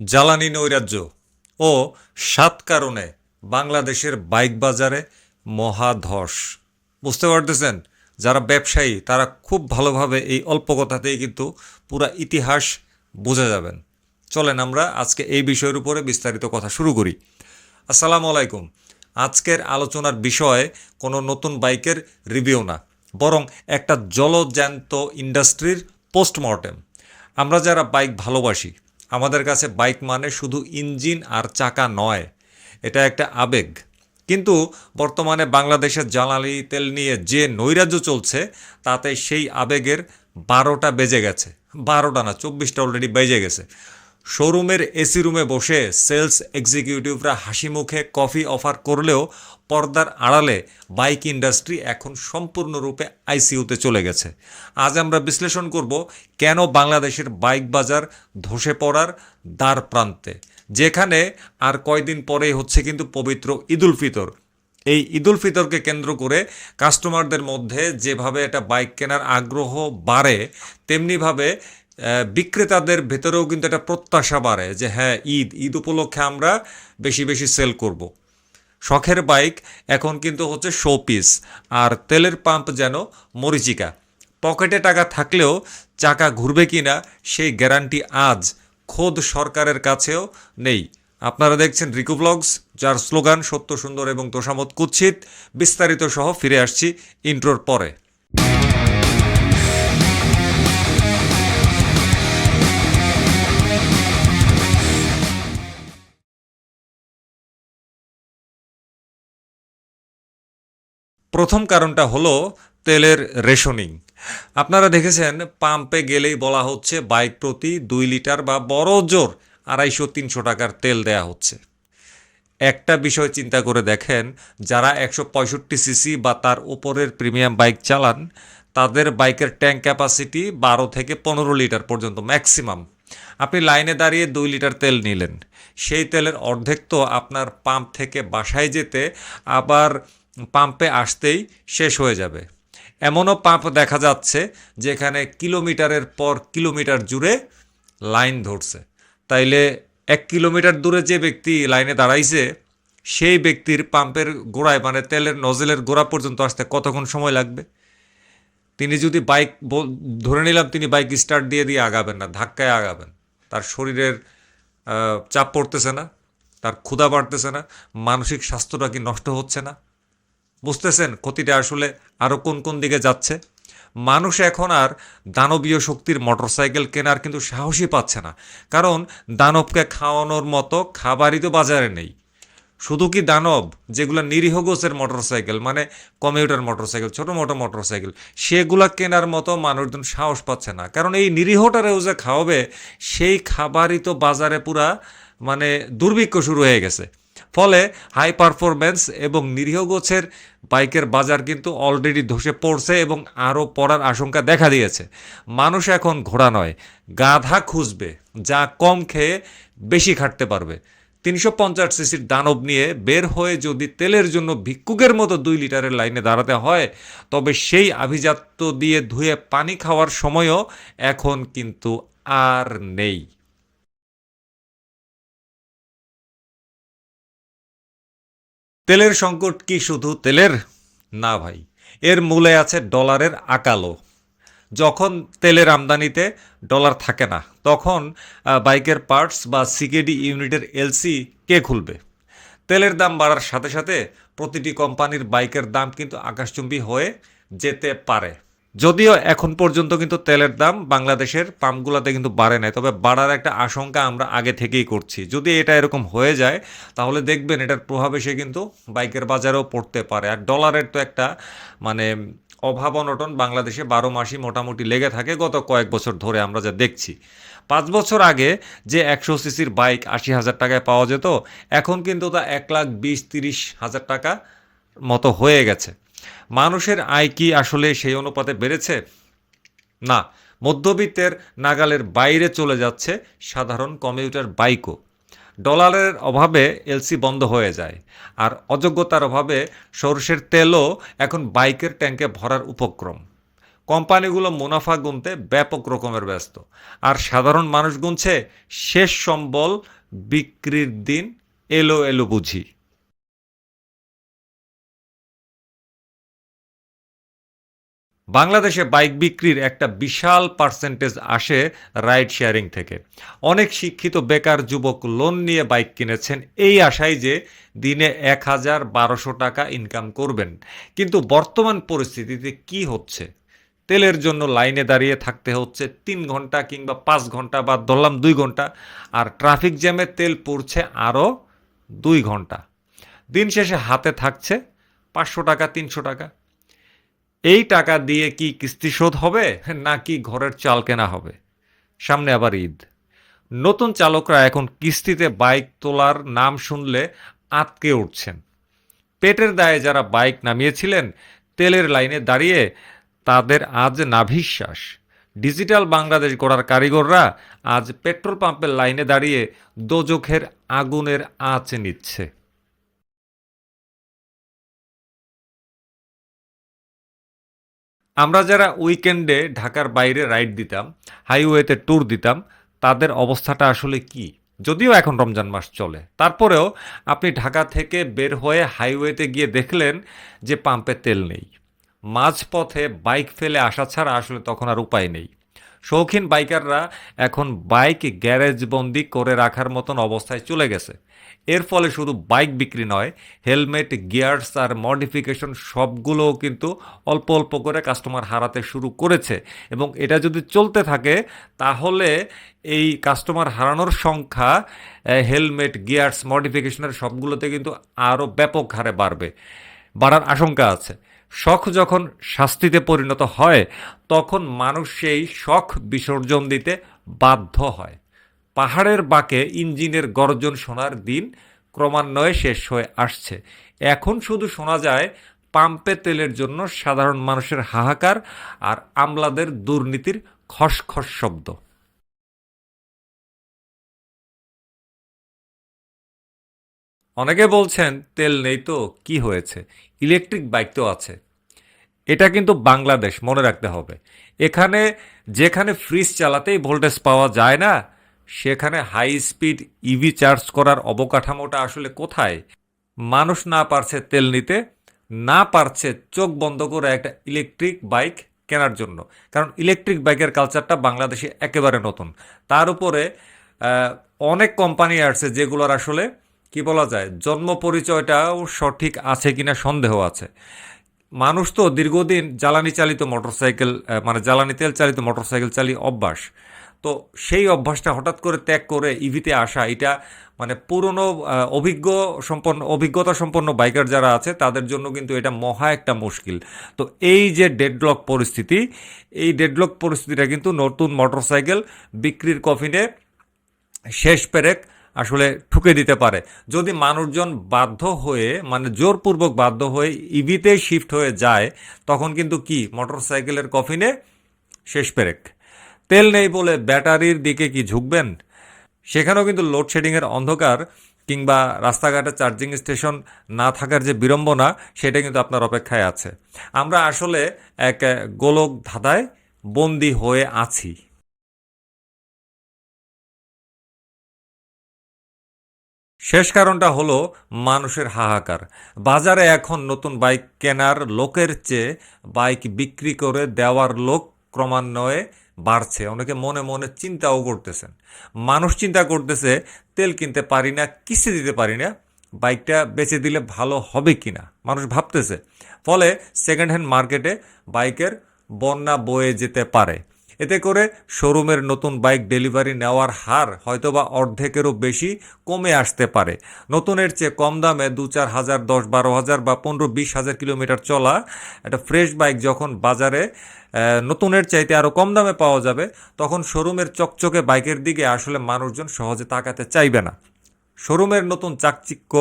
জ্বালানি নৈরাজ্য ও ৭ কারণে বাংলাদেশের বাইক বাজারে মহাধস। বুঝতে পারতেছেন? যারা ব্যবসায়ী তারা খুব ভালোভাবে এই অল্প কথাতেই কিন্তু পুরা ইতিহাস বুঝে যাবেন। চলেন আমরা আজকে এই বিষয়ের উপরে বিস্তারিত কথা শুরু করি। আসসালামু আলাইকুম। আজকের আলোচনার বিষয় কোনো নতুন বাইকের রিভিউ না, বরং একটা জলজ্যান্ত ইন্ডাস্ট্রির পোস্টমর্টেম। আমরা যারা বাইক ভালোবাসি, আমাদের কাছে বাইক মানে শুধু ইঞ্জিন আর চাকা নয়, এটা একটা আবেগ। কিন্তু বর্তমানে বাংলাদেশের জ্বালানি তেল নিয়ে যে নৈরাজ্য চলছে, তাতে সেই আবেগের ১২টা বেজে গেছে। ১২টা না, ২৪টা অলরেডি বেজে গেছে। শোরুমের এসি রুমে বসে সেলস এক্সিকিউটিভরা হাসি মুখে কফি অফার করলেও পর্দার আড়ালে বাইক ইন্ডাস্ট্রি এখন সম্পূর্ণরূপে আইসিইউতে চলে গেছে। আজ আমরা বিশ্লেষণ করব কেন বাংলাদেশের বাইক বাজার ধসে পড়ার দ্বার প্রান্তে, যেখানে আর কয়দিন পরেই হচ্ছে কিন্তু পবিত্র ঈদুল ফিতর। এই ঈদুল ফিতরকে কেন্দ্র করে কাস্টমারদের মধ্যে যেভাবে একটা বাইক কেনার আগ্রহ বাড়ে, তেমনিভাবে বিক্রেতাদের ভেতরেও কিন্তু একটা প্রত্যাশা বাড়ে যে হ্যাঁ, ঈদ ঈদ উপলক্ষে আমরা বেশি বেশি সেল করব। শখের বাইক এখন কিন্তু হচ্ছে শো পিস, আর তেলের পাম্প যেন মরীচিকা। পকেটে টাকা থাকলেও চাকা ঘুরবে কিনা সেই গ্যারান্টি আজ খোদ সরকারের কাছেও নেই। আপনারা দেখছেন রিকু ব্লগস, যার স্লোগান সত্য সুন্দর এবং তোষামত কুৎসিত। বিস্তারিত সহ ফিরে আসছি ইন্ট্রোর পরে। প্রথম কারণটা হলো তেলের রেশনিং। আপনারা দেখেছেন, পাম্পে গেলেই বলা হচ্ছে বাইক প্রতি ২ লিটার বা বড় জোর ২৫০-৩০০ টাকার তেল দেয়া হচ্ছে। একটা বিষয় চিন্তা করে দেখেন, যারা ১৬৫ সিসি বা তার উপরের প্রিমিয়াম বাইক চালান, তাদের বাইকের ট্যাঙ্ক ক্যাপাসিটি ১২ থেকে ১৫ লিটার পর্যন্ত ম্যাক্সিমাম। আপনি লাইনে দাঁড়িয়ে ২ লিটার তেল নিলেন, সেই তেলের অর্ধেক তো আপনার পাম্প থেকে বাসায় যেতে আবার পাম্পে আসতেই শেষ হয়ে যাবে। এমনও পাম্প দেখা যাচ্ছে যেখানে কিলোমিটারের পর কিলোমিটার জুড়ে লাইন ধরছে। তাইলে ১ কিলোমিটার দূরে যে ব্যক্তি লাইনে দাঁড়াইছে, সেই ব্যক্তির পাম্পের গোড়ায় মানে তেলের নজেলের গোড়া পর্যন্ত আসতে কতক্ষণ সময় লাগবে? তিনি যদি বাইক ধরে নিলাম তিনি বাইক স্টার্ট দিয়ে দিয়ে আগাবেন না, ধাক্কায় আগাবেন, তার শরীরের চাপ পড়তেছে না? তার ক্ষুধা বাড়তেছে না? মানসিক স্বাস্থ্যটা কি নষ্ট হচ্ছে না? বুঝতেছেন ক্ষতিটা আসলে আরও কোন কোন দিকে যাচ্ছে? মানুষ এখন আর দানবীয় শক্তির মোটরসাইকেল কেনার কিন্তু সাহসই পাচ্ছে না, কারণ দানবকে খাওয়ানোর মতো খাবারই তো বাজারে নেই। শুধু কি দানব, যেগুলো নিরীহ গোছের মোটরসাইকেল মানে কমিউটার মোটরসাইকেল, ছোটো মোটো মোটরসাইকেল, সেগুলা কেনার মতো মানুষজন সাহস পাচ্ছে না, কারণ এই নিরীহটারেও যে খাওয়াবে সেই খাবারই তো বাজারে পুরা মানে দুর্ভিক্ষ শুরু হয়ে গেছে। ফলে হাই পারফরম্যান্স এবং নিরীহ গোছের বাইকের বাজার কিন্তু অলরেডি ধসে পড়ছে এবং আরও পড়ার আশঙ্কা দেখা দিয়েছে। মানুষ এখন ঘোড়া নয়, গাধা খুঁজবে, যা কম খেয়ে বেশি খাটতে পারবে। ৩৫০ সিসির দানব নিয়ে বের হয়ে যদি তেলের জন্য ভিক্ষুকের মতো ২ লিটারের লাইনে দাঁড়াতে হয়, তবে সেই আভিজাত্য দিয়ে ধুয়ে পানি খাওয়ার সময়ও এখন কিন্তু আর নেই। তেলের সংকট কি শুধু তেলের? না ভাই, এর মূলে আছে ডলারের আকালো। যখন তেলের আমদানিতে ডলার থাকে না, তখন বাইকের পার্টস বা সিকেডি ইউনিটের এলসি কে খুলবে? তেলের দাম বাড়ার সাথে সাথে প্রতিটি কোম্পানির বাইকের দাম কিন্তু আকাশচুম্বী হয়ে যেতে পারে। যদিও এখন পর্যন্ত কিন্তু তেলের দাম বাংলাদেশের পাম্পগুলোতে কিন্তু বাড়ে নাই, তবে বাড়ার একটা আশঙ্কা আমরা আগে থেকেই করছি। যদি এটা এরকম হয়ে যায়, তাহলে দেখবেন এটার প্রভাব এসে কিন্তু বাইকের বাজারেও পড়তে পারে। আর ডলারের তো একটা মানে অভাব অনটন বাংলাদেশে ১২ মাসই মোটামুটি লেগে থাকে গত কয়েক বছর ধরে আমরা যা দেখছি। ৫ বছর আগে যে ১০০ সিসির বাইক ৮০,০০০ টাকায় পাওয়া যেত, এখন কিন্তু তা ১,২০,০০০-৩০,০০০ টাকা মতো হয়ে গেছে। মানুষের আয় কি আসলে সেই অনুপাতে বেড়েছে? না, মধ্যবিত্তের নাগালের বাইরে চলে যাচ্ছে সাধারণ কমিউটার বাইকও। ডলারের অভাবে এলসি বন্ধ হয়ে যায়, আর অযোগ্যতার অভাবে সরষের তেলও এখন বাইকের ট্যাঙ্কে ভরার উপক্রম। কোম্পানিগুলো মুনাফা গুনতে ব্যাপক রকমের ব্যস্ত, আর সাধারণ মানুষ গুনছে শেষ সম্বল বিক্রির দিন এলো এলো বুঝি। বাংলাদেশে বাইক বিক্রির একটা বিশাল পার্সেন্টেজ আসে রাইড শেয়ারিং থেকে। অনেক শিক্ষিত বেকার যুবক লোন নিয়ে বাইক কিনেছেন এই আশায় যে দিনে ১,১২০০ টাকা ইনকাম করবেন। কিন্তু বর্তমান পরিস্থিতিতে কি হচ্ছে? তেলের জন্য লাইনে দাঁড়িয়ে থাকতে হচ্ছে ৩ ঘন্টা কিংবা ৫ ঘন্টা বা ধরলাম ২ ঘন্টা, আর ট্রাফিক জ্যামে তেল পড়ছে আরও ২ ঘন্টা। দিন শেষে হাতে থাকছে ৫০০ টাকা ৩০০ টাকা। এই টাকা দিয়ে কি কিস্তি শোধ হবে, নাকি ঘরের চাল কেনা হবে? সামনে আবার ঈদ। নতুন চালকরা এখন কিস্তিতে বাইক তোলার নাম শুনলে আঁতকে উঠছেন। পেটের দায়ে যারা বাইক নামিয়েছিলেন তেলের লাইনে দাঁড়িয়ে, তাদের আজ নাভিশ্বাস। ডিজিটাল বাংলাদেশ গড়ার কারিগররা আজ পেট্রোল পাম্পের লাইনে দাঁড়িয়ে দোজখের আগুনের আঁচ নিচ্ছে। আমরা যারা উইকেন্ডে ঢাকার বাইরে রাইড দিতাম, হাইওয়েতে ট্যুর দিতাম, তাদের অবস্থাটা আসলে কি? যদিও এখন রমজান মাস চলে, তারপরেও আপনি ঢাকা থেকে বের হয়ে হাইওয়েতে গিয়ে দেখলেন যে পাম্পে তেল নেই। মাঝপথে বাইক ফেলে আসা ছাড়া আসলে তখন আর উপায় নেই। শৌখিন বাইকাররা এখন বাইক গ্যারেজ বন্দি করে রাখার মতন অবস্থায় চলে গেছে। এর ফলে শুধু বাইক বিক্রি নয়, হেলমেট, গিয়ার্স আর মডিফিকেশন সবগুলোও কিন্তু অল্প অল্প করে কাস্টমার হারাতে শুরু করেছে। এবং এটা যদি চলতে থাকে তাহলে এই কাস্টমার হারানোর সংখ্যা হেলমেট, গিয়ার্স, মডিফিকেশনের সবগুলোতে কিন্তু আরও ব্যাপক হারে বাড়ার আশঙ্কা আছে। শখ যখন শাস্তিতে পরিণত হয়, তখন মানুষ সেই শখ বিসর্জন দিতে বাধ্য হয়। পাহাড়ের বাঁকে ইঞ্জিনের গর্জন শোনার দিন ক্রমান্বয়ে শেষ হয়ে আসছে। এখন শুধু শোনা যায় পাম্পে তেলের জন্য সাধারণ মানুষের হাহাকার আর আমলাদের দুর্নীতির খসখস শব্দ। অনেকে বলছেন তেল নেই তো কি হয়েছে, ইলেকট্রিক বাইক তো আছে। এটা কিন্তু বাংলাদেশ, মনে রাখতে হবে। এখানে যেখানে ফ্রিজ চালাতেই ভোল্টেজ পাওয়া যায় না, সেখানে হাই স্পিড ইভি চার্জ করার অবকাঠামোটা আসলে কোথায়? মানুষ না পারছে তেল নিতে, না পারছে চোখ বন্ধ করে একটা ইলেকট্রিক বাইক কেনার জন্য। কারণ ইলেকট্রিক বাইকের কালচারটা বাংলাদেশে একেবারে নতুন। তার উপরে আহ, অনেক কোম্পানি আসছে যেগুলোর আসলে কি বলা যায়, জন্ম পরিচয়টাও সঠিক আছে কিনা সন্দেহ আছে। মানুষ তো দীর্ঘদিন জ্বালানি চালিত মোটরসাইকেল, মানে জ্বালানি তেল চালিত মোটরসাইকেল চালিয়ে অভ্যাস। তো সেই অভ্যাসটা হঠাৎ করে ত্যাগ করে ইভিতে আসা, এটা মানে পুরনো অভিজ্ঞতা সম্পন্ন বাইকার যারা আছে তাদের জন্য কিন্তু এটা মহা একটা মুশকিল। তো এই যে ডেডলক পরিস্থিতি, এই ডেডলক পরিস্থিতিটা কিন্তু নতুন মোটরসাইকেল বিক্রির কফিনে শেষ পেরেক আসলে ঠুকে দিতে পারে। যদি মানুষজন বাধ্য হয়ে, মানে জোরপূর্বক বাধ্য হয়ে ইভিতে শিফট হয়ে যায়, তখন কিন্তু কি মোটরসাইকেলের কফিনে শেষ পেরেক। তেল নেই বলে ব্যাটারির দিকে কি ঝুঁকবেন? সেখানেও কিন্তু লোডশেডিংয়ের অন্ধকার কিংবা রাস্তাঘাটে চার্জিং স্টেশন না থাকার যে বিড়ম্বনা, সেটা কিন্তু আপনার অপেক্ষায় আছে। আমরা আসলে এক গোলক ধাঁধায় বন্দী হয়ে আছি। শেষ কারণটা হলো মানুষের হাহাকার। বাজারে এখন নতুন বাইক কেনার লোকের চেয়ে বাইক বিক্রি করে দেওয়ার লোক ক্রমান্বয়ে বাড়ছে। অনেকে মনে মনে চিন্তাও করতেছেন। মানুষ চিন্তা করতেছে তেল কিনতে পারি না, কিস্তি দিতে পারি না, বাইকটা বেচে দিলে ভালো হবে কিনা, মানুষ ভাবতেছে। ফলে সেকেন্ড হ্যান্ড মার্কেটে বাইকের বন্যা বয়ে যেতে পারে। এতে করে শোরুমের নতুন বাইক ডেলিভারি নেওয়ার হার হয়তোবা অর্ধেকেরও বেশি কমে আসতে পারে। নতুনের চেয়ে কম দামে ২-৪ হাজার, ১০-১২ হাজার বা ১৫-২০ হাজার কিলোমিটার চলা একটা ফ্রেশ বাইক যখন বাজারে নতুনের চাইতে আরও কম দামে পাওয়া যাবে, তখন শোরুমের চকচকে বাইকের দিকে আসলে মানুষজন সহজে তাকাতে চাইবে না। শোরুমের নতুন চাকচিক্য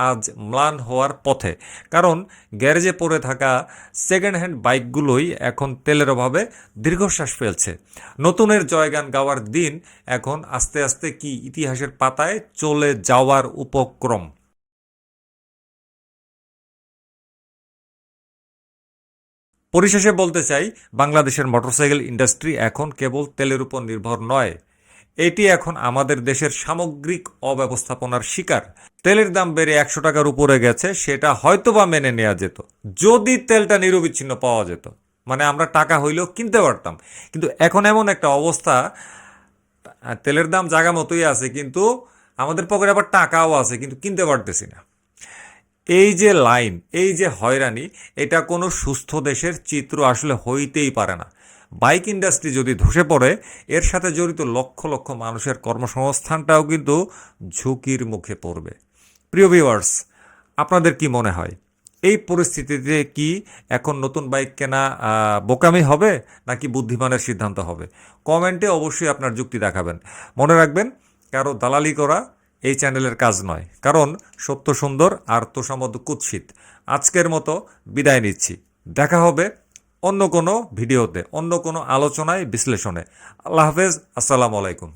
আজ ম্লান হওয়ার পথে। কারণ গ্যারেজে পড়ে থাকা সেকেন্ড হ্যান্ড বাইকগুলোই এখন তেলের অভাবে দীর্ঘশ্বাস ফেলছে। নতুনের জয়গান গাওয়ার দিন এখন আস্তে আস্তে কি ইতিহাসের পাতায় চলে যাওয়ার উপক্রম। পরিশেষে বলতে চাই, বাংলাদেশের মোটরসাইকেল ইন্ডাস্ট্রি এখন কেবল তেলের উপর নির্ভর নয়, এটি এখন আমাদের দেশের সামগ্রিক অব্যবস্থাপনার শিকার। তেলের দাম বেড়ে 100 টাকার উপরে গেছে, সেটা হয়তোবা মেনে নেওয়া যেত যদি তেলটা নিরবিচ্ছিন্ন পাওয়া যেত, মানে আমরা টাকা হইলেও কিনতে পারতাম। কিন্তু এখন এমন একটা অবস্থা, তেলের দাম জায়গা মতোই আছে, কিন্তু আমাদের পকেটে আবার টাকাও আছে, কিন্তু কিনতে পারতেছি না। এই যে লাইন, এই যে হয়রানি, এটা কোনো সুস্থ দেশের চিত্র আসলে হইতেই পারে না। বাইক ইন্ডাস্ট্রি যদি ধসে পড়ে, এর সাথে জড়িত লক্ষ লক্ষ মানুষের কর্মসংস্থানটাও কিন্তু ঝুঁকির মুখে পড়বে। প্রিয় ভিউয়ার্স, আপনাদের কি মনে হয়, এই পরিস্থিতিতে কি এখন নতুন বাইক কেনা বোকামি হবে নাকি বুদ্ধিমানের সিদ্ধান্ত হবে? কমেন্টে অবশ্যই আপনার যুক্তি দেখাবেন। মনে রাখবেন, কারো দালালি করা এই চ্যানেলের কাজ নয়, কারণ সত্য সুন্দর আর তোষামোদ কুৎসিত। আজকের মতো বিদায় নিচ্ছি। দেখা হবে অন্য কোনো ভিডিওতে, অন্য কোনো আলোচনায়, বিশ্লেষণে। আল্লাহ হাফেজ, আসসালামু আলাইকুম।